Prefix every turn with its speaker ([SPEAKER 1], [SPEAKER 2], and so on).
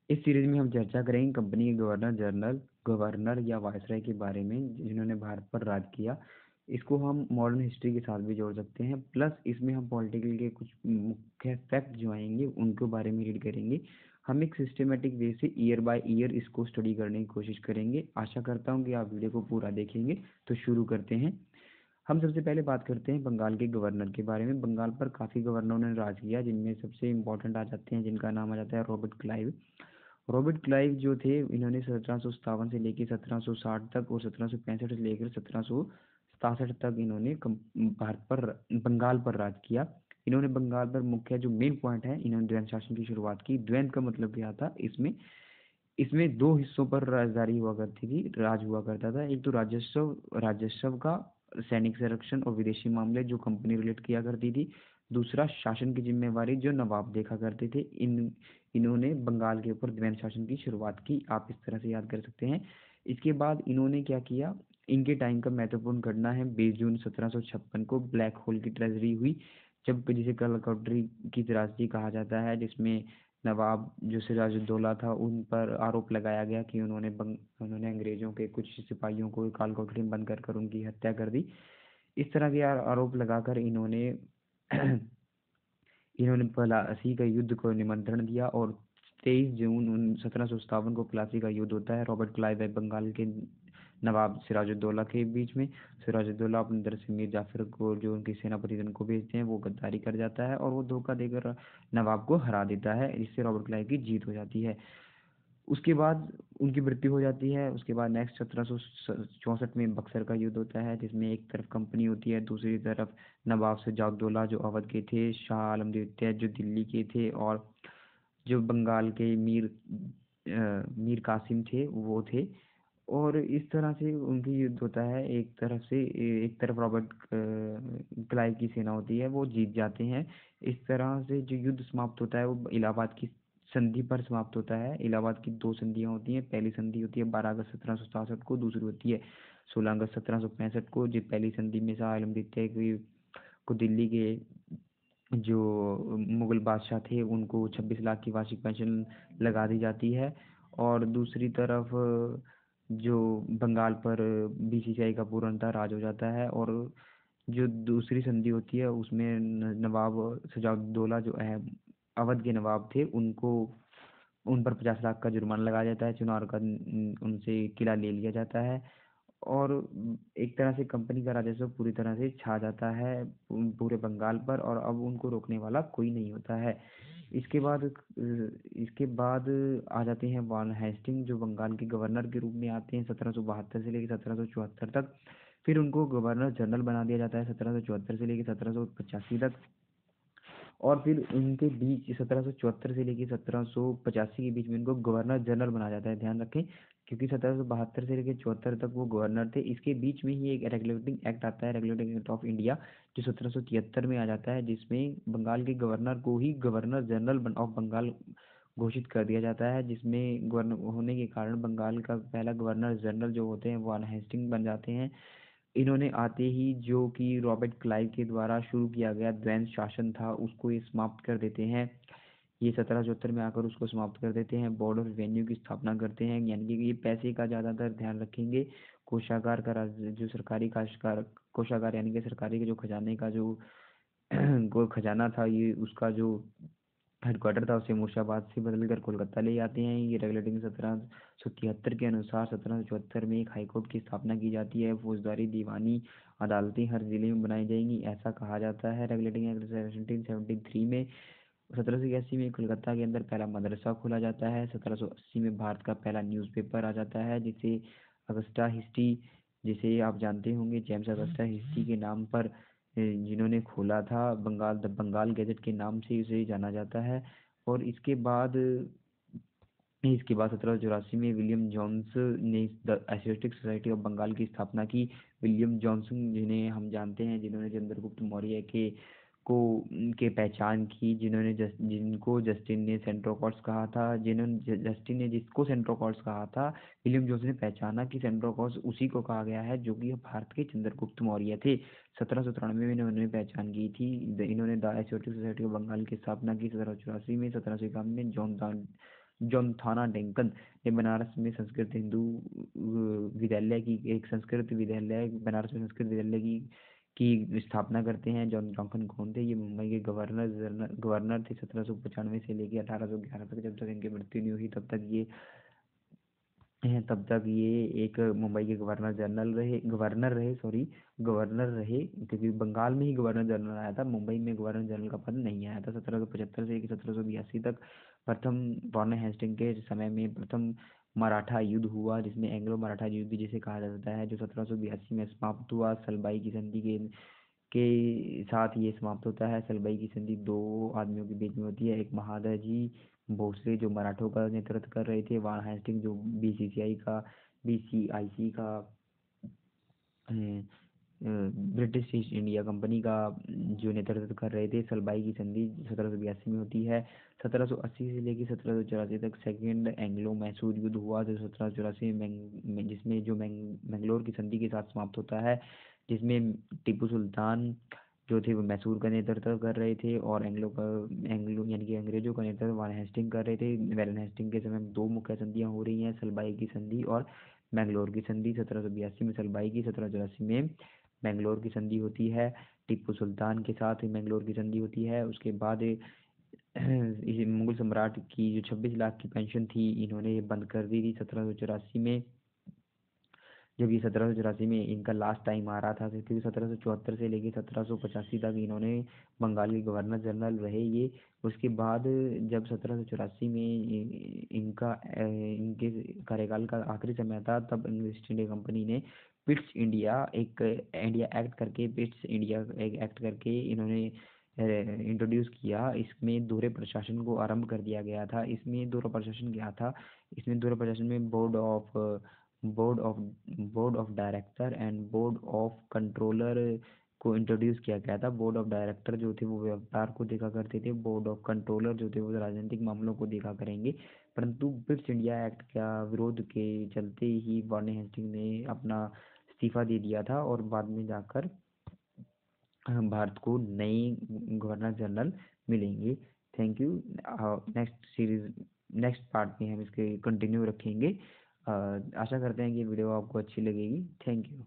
[SPEAKER 1] इस सीरीज में हम चर्चा करेंगे कंपनी के गवर्नर या वायसराय के बारे में जिन्होंने भारत पर राज किया। इसको हम मॉडर्न हिस्ट्री के साथ भी जोड़ सकते हैं, प्लस इसमें हम पॉलिटिकल के कुछ मुख्य फैक्ट जो आएंगे उनके बारे में रीड करेंगे। हम एक सिस्टमेटिक वे से ईयर बाय ईयर इसको स्टडी करने की कोशिश करेंगे। आशा करता हूँ कि आप वीडियो को पूरा देखेंगे। तो शुरू करते हैं। हम सबसे पहले बात करते हैं बंगाल के गवर्नर के बारे में। बंगाल पर काफ़ी गवर्नरों ने राज किया, जिनमें सबसे इम्पोर्टेंट आ जाते हैं, जिनका नाम आ जाता है रॉबर्ट क्लाइव। रॉबर्ट क्लाइव जो थे, इन्होंने 1757 से लेकर 1760 तक और 1765 से लेकर 1767 तक इन्होंने भारत पर बंगाल पर राज किया। इन्होंने बंगाल पर मुख्य जो मेन पॉइंट है, इन्होंने द्वैध शासन की शुरुआत की। द्वैध का मतलब क्या था? इसमें इसमें दो हिस्सों पर राजदारी हुआ करती थी, राज हुआ करता था। एक तो राजस्व राजस्व का, सैनिक संरक्षण और विदेशी मामले जो कंपनी रिलेट किया करती थी। दूसरा शासन की जिम्मेवारी जो नवाब देखा करते थे। इन्होंने बंगाल के ऊपर द्वैध शासन की शुरुआत की, आप इस तरह से याद कर सकते हैं। इसके बाद इन्होंने क्या किया? इनके टाइम का महत्वपूर्ण घटना है 20 जून 1756 को ब्लैक होल की ट्रेजरी हुई, जब जिसे कलकौटरी की त्रासदी कहा जाता है, जिसमें नवाब जो सिराजुद्दौला था उन पर आरोप लगाया गया कि उन्होंने अंग्रेजों के कुछ सिपाहियों को काल कोठरी में बंद कर उनकी हत्या कर दी। इस तरह के आरोप लगाकर इन्होंने इन्होंने प्लासी का युद्ध को निमंत्रण दिया और 23 जून 1757 को प्लासी का युद्ध होता है रॉबर्ट क्लाइव और बंगाल के नवाब सिराजुद्दौला के बीच में। सिराजुद्दौला अपने दर से मीर जाफर को, जो उनके सेनापति थे, उनको भेजते हैं। वो गद्दारी कर जाता है और वो धोखा देकर नवाब को हरा देता है, जिससे रॉबर्ट क्लाइव की जीत हो जाती है। उसके बाद उनकी मृत्यु हो जाती है। उसके बाद नेक्स्ट 1764 में बक्सर का युद्ध होता है, जिसमें एक तरफ कंपनी होती है, दूसरी तरफ नवाब सिराजुद्दौला जो अवध के थे, शाह आलम द्वितीय जो दिल्ली के थे, और जो बंगाल के मीर कासिम थे वो थे। और इस तरह से उनकी युद्ध होता है। एक तरफ रॉबर्ट क्लाइव की सेना होती है, वो जीत जाते हैं। इस तरह से जो युद्ध समाप्त होता है वो इलाहाबाद की संधि पर समाप्त होता है। इलाहाबाद की दो संधियां होती हैं। पहली संधि होती है 12 अगस्त 1767 को, दूसरी होती है 16 अगस्त 1765 को। जो पहली संधि में शाह आलम द्वितीय को दिल्ली के जो मुगल बादशाह थे उनको 26 लाख की वार्षिक पेंशन लगा दी जाती है। और दूसरी तरफ जो बंगाल पर बीसीसीआई का पूर्णतः राज हो जाता है। और जो दूसरी संधि होती है उसमें नवाब सिराजुद्दौला जो है अवध के नवाब थे, उनको उन पर 50 लाख का जुर्माना लगाया जाता है। चुनार का उनसे किला ले लिया जाता है। और एक तरह से कंपनी का राजस्व पूरी तरह से छा जाता है पूरे बंगाल पर, और अब उनको रोकने वाला कोई नहीं होता है। इसके बाद आ जाते हैं वॉन हेस्टिंग, जो बंगाल के गवर्नर के रूप में आते हैं 1772 से लेकर 1774 तक। फिर उनको गवर्नर जनरल बना दिया जाता है 1774 से लेकर 1785 तक। और फिर उनके बीच 1774 से लेकर 1785 के बीच में इनको गवर्नर जनरल बनाया जाता है। ध्यान रखें, क्योंकि 1772 से लेकर 74 तक वो गवर्नर थे। इसके बीच में ही एक रेगुलेटिंग एक्ट आता है, रेगुलेटिंग एक्ट ऑफ इंडिया, जो 1773 में आ जाता है, जिसमें बंगाल के गवर्नर को ही गवर्नर जनरल ऑफ बंगाल घोषित कर दिया जाता है। जिसमें गवर्नर होने के कारण बंगाल का पहला गवर्नर जनरल जो होते हैं वो अन हेस्टिंग बन जाते हैं। इन्होंने आते ही जो कि रॉबर्ट क्लाइव के द्वारा शुरू किया गया द्वैध शासन था उसको ये समाप्त कर देते हैं। ये 1774 में आकर उसको समाप्त कर देते हैं। बोर्ड ऑफ रेवेन्यू की स्थापना करते हैं, यानी कि ये पैसे का ज़्यादातर ध्यान रखेंगे। कोषागार का जो सरकारी काशकार कोषागार यानी कि सरकारी के जो खजाने का जो खजाना था, ये उसका जो हेडक्वार्टर था उसे मुर्शिदाबाद से बदलकर कोलकाता ले जाते हैं। ये रेगुलेटिंग 1773 के अनुसार 1774 में एक हाईकोर्ट की स्थापना की जाती है। फौजदारी दीवानी अदालतें हर जिले में बनाई जाएंगी, ऐसा कहा जाता है। रेगुलेटिंग एक्ट 1773 में 1781 में कोलकाता के अंदर पहला मदरसा खोला जाता है। 1780 में भारत का पहला न्यूज़पेपर आ जाता है, अगस्टा हिस्ट्री जिसे आप जानते होंगे, जेम्स अगस्टा हिस्ट्री के नाम पर जिन्होंने खोला था। द बंगाल गैजेट के नाम से इसे जाना जाता है। और इसके बाद 1784 में विलियम जोन्स ने the Asiatic Society of Bengal की स्थापना की। विलियम जॉनसन, जिन्हें हम जानते हैं, जिन्होंने चंद्रगुप्त मौर्य के पहचान की, जिनको जस्टिन ने सेंट्रोकॉर्ड्स कहा था, जस्टिन ने जिसको सेंट्रोकॉर्ड्स कहा था, विलियम जोन्स ने पहचाना कि सेंट्रोकॉर्ड्स उसी को कहा गया है जो कि भारत के चंद्रगुप्त मौर्य थे। 1793 में इन्होंने पहचान की थी। इन्होंने the Asiatic Society of Bengal की स्थापना की 1784 में। 1751 में जोनाथन डंकन ने बनारस में संस्कृत हिंदू विद्यालय की एक संस्कृत विद्यालय बनारस में संस्कृत विद्यालय की स्थापना करते हैं। जॉन डंकन कौन थे? ये मुंबई के गवर्नर थे 1795 से लेकर 1811 तक। जब तक इनकी मृत्यु नहीं हुई तब तक ये एक मुंबई के गवर्नर रहे सॉरी गवर्नर रहे, क्योंकि बंगाल में ही गवर्नर जनरल आया था, मुंबई में गवर्नर जनरल का पद नहीं आया था। 1775 से 1782 तक प्रथम वार्न हेस्टिंग के समय में प्रथम मराठा युद्ध हुआ, जिसमें एंग्लो मराठा युद्ध जिसे कहा जाता है, जो 1782 में समाप्त हुआ। सलबाई की संधि के साथ ये समाप्त होता है। सलबाई की संधि दो आदमियों के बीच में होती है, एक महादजी भोसले जो मराठों का नेतृत्व कर रहे थे, वान हेस्टिंग जो बीसीआईसी का ब्रिटिश ईस्ट इंडिया कंपनी का जो नेतृत्व कर रहे थे। सलबाई की संधि 1782 में होती है। 1780 से लेकर 1784 तक सेकेंड एंग्लो मैसूर युद्ध हुआ, जो 1784 में जिसमें जो मैंगलोर की संधि के साथ समाप्त होता है, जिसमें टीपू सुल्तान जो थे वो मैसूर का नेतृत्व कर रहे थे और एंग्लो यानी कि अंग्रेजों का नेतृत्व वान हेस्टिंग कर रहे थे। वैलन हेस्टिंग के समय दो मुख्य संधियां हो रही हैं, सलबाई की संधि और मैंगलोर की संधि। 1782 में सलबाई की, 1784 में मैंगलोर की संधि होती है। टीपू सुल्तान के साथ मैंगलोर की संधि होती है। उसके बाद इस मुगल सम्राट की जो 26 लाख की पेंशन थी, इन्होंने ये बंद कर दी थी 1784 में। जब ये 1784 में इनका लास्ट टाइम आ रहा था, क्योंकि 1774 से लेकर 1785 तक इन्होंने बंगाल के गवर्नर जनरल रहे ये। उसके बाद जब 1784 में इनके कार्यकाल का आखिरी समय था, तब ईस्ट इंडिया कंपनी ने पिट्स इंडिया एक्ट करके इन्होंने इंट्रोड्यूस किया। इसमें दोहरे प्रशासन को आरंभ कर दिया गया था। इसमें दोहरा प्रशासन क्या था? इसमें दोहरे प्रशासन में board of director and board of controller को इंट्रोड्यूस किया गया था। बोर्ड ऑफ डायरेक्टर जो थे वो व्यापार को देखा करते थे, बोर्ड ऑफ कंट्रोलर जो थे वो राजनीतिक मामलों को देखा करेंगे। परंतु ब्रिटिश इंडिया एक्ट का विरोध के चलते ही वार्न हेस्टिंग ने अपना इस्तीफा दे दिया था और बाद में जाकर भारत को नए गवर्नर जनरल मिलेंगे। Thank you. नेक्स्ट पार्ट में हम इसके कंटिन्यू रखेंगे। आशा करते हैं कि वीडियो आपको अच्छी लगेगी। Thank you.